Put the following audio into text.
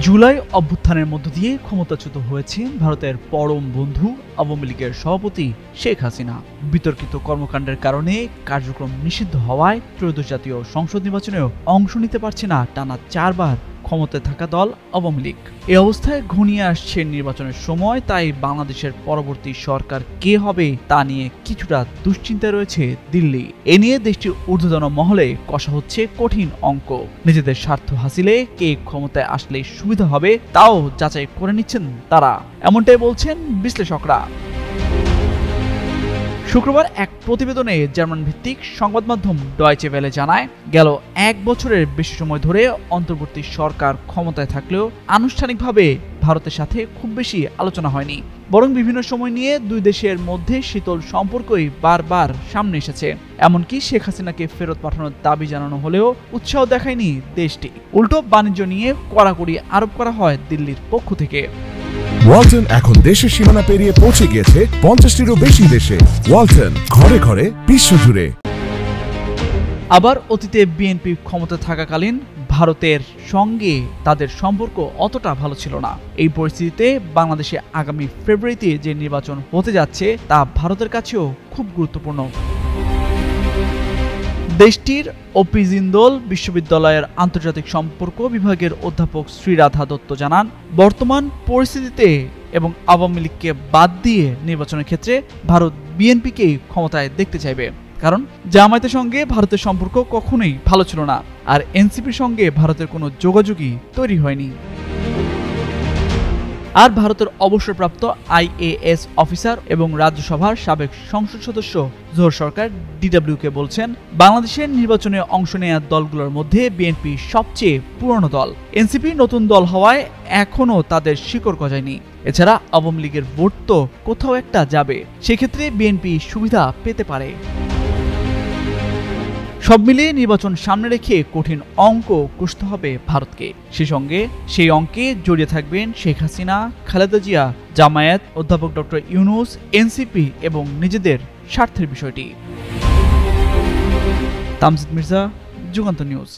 জুলাই অভ্যুত্থানের মধ্য দিয়ে ক্ষমতাচ্যুত হয়েছেন ভারতের পরম বন্ধু আওয়ামী লীগের সভাপতি শেখ হাসিনা। বিতর্কিত কর্মকাণ্ডের কারণে কার্যক্রম নিষিদ্ধ হওয়ায় ত্রয়োদশ জাতীয় সংসদ নির্বাচনেও অংশ নিতে পারছে না টানা 4 বার ক্ষমতায় থাকা দল আওয়ামী লীগ। এই অবস্থায় ঘনিয়ে আসছে নির্বাচনের সময়, তাই বাংলাদেশের পরবর্তী সরকার কে হবে তা নিয়ে কিছুটা দুশ্চিন্তায় রয়েছে দিল্লি। এ নিয়ে দেশটির ঊর্ধ্বতন মহলে কষা হচ্ছে কঠিন অঙ্ক। নিজেদের স্বার্থ হাসিলে কে ক্ষমতায় আসলে সুবিধা হবে তাও যাচাই করে নিচ্ছেন তারা, এমনটাই বলছেন বিশ্লেষকরা। শুক্রবার এক প্রতিবেদনে জার্মান ভিত্তিক সংবাদ মাধ্যম ডয়েচে ভেলে জানায়, গেল 1 বছরের বেশি সময় ধরে অন্তর্বর্তী সরকার ক্ষমতায় থাকলেও আনুষ্ঠানিকভাবে ভারতের সাথে খুব বেশি আলোচনা হয়নি, বরং বিভিন্ন সময় নিয়ে দুই দেশের মধ্যে শীতল সম্পর্কই বারবার সামনে এসেছে। এমনকি শেখ হাসিনাকে ফেরত পাঠানোর দাবি জানানো হলেও উৎসাহ দেখায়নি দেশটি। উল্টো বাণিজ্য নিয়ে কড়াকড়ি আরোপ করা হয় দিল্লির পক্ষ থেকে। ওয়ালটন এখন দেশের সীমানা পেরিয়ে পৌঁছে গিয়েছে 50টিরও বেশি দেশে। ওয়ালটন, ঘরে ঘরে বিশ্বজুড়ে। আবার অতীতে বিএনপি ক্ষমতা থাকাকালীন ভারতের সঙ্গে তাদের সম্পর্ক অতটা ভালো ছিল না। এই পরিস্থিতিতে বাংলাদেশে আগামী ফেব্রুয়ারিতে যে নির্বাচন হতে যাচ্ছে তা ভারতের কাছেও খুব গুরুত্বপূর্ণ। দেশটির ওপি জিন্দল বিশ্ববিদ্যালয়ের আন্তর্জাতিক সম্পর্ক বিভাগের অধ্যাপক শ্রীরাধা দত্ত জানান, বর্তমান পরিস্থিতিতে এবং আওয়ামী লীগকে বাদ দিয়ে নির্বাচনের ক্ষেত্রে ভারত বিএনপিকেই ক্ষমতায় দেখতে চাইবে, কারণ জামায়াতের সঙ্গে ভারতের সম্পর্ক কখনোই ভালো ছিল না, আর এনসিপির সঙ্গে ভারতের কোনো যোগাযোগই তৈরি হয়নি। আর ভারতের অবসরপ্রাপ্ত আইএএস অফিসার এবং রাজ্যসভার সাবেক সংসদ সদস্য জোহর সরকার ডিডব্লিউকে বলছেন, বাংলাদেশের নির্বাচনে অংশ নেওয়া দলগুলোর মধ্যে বিএনপি সবচেয়ে পুরনো দল। এনসিপি নতুন দল হওয়ায় এখনও তাদের শিকড় গজায়নি। এছাড়া আওয়ামী লীগের ভোট তো কোথাও একটা যাবে, সেক্ষেত্রে বিএনপি সুবিধা পেতে পারে। সব মিলিয়ে নির্বাচন সামনে রেখে কঠিন অঙ্ক কষতে হবে ভারতকে। সেই অঙ্কে জড়িয়ে থাকবেন শেখ হাসিনা, খালেদা জিয়া, জামায়াত, অধ্যাপক ডক্টর ইউনূস, এনসিপি এবং নিজেদের স্বার্থের বিষয়টি। তামজিদ মির্জা, যুগান্তর নিউজ।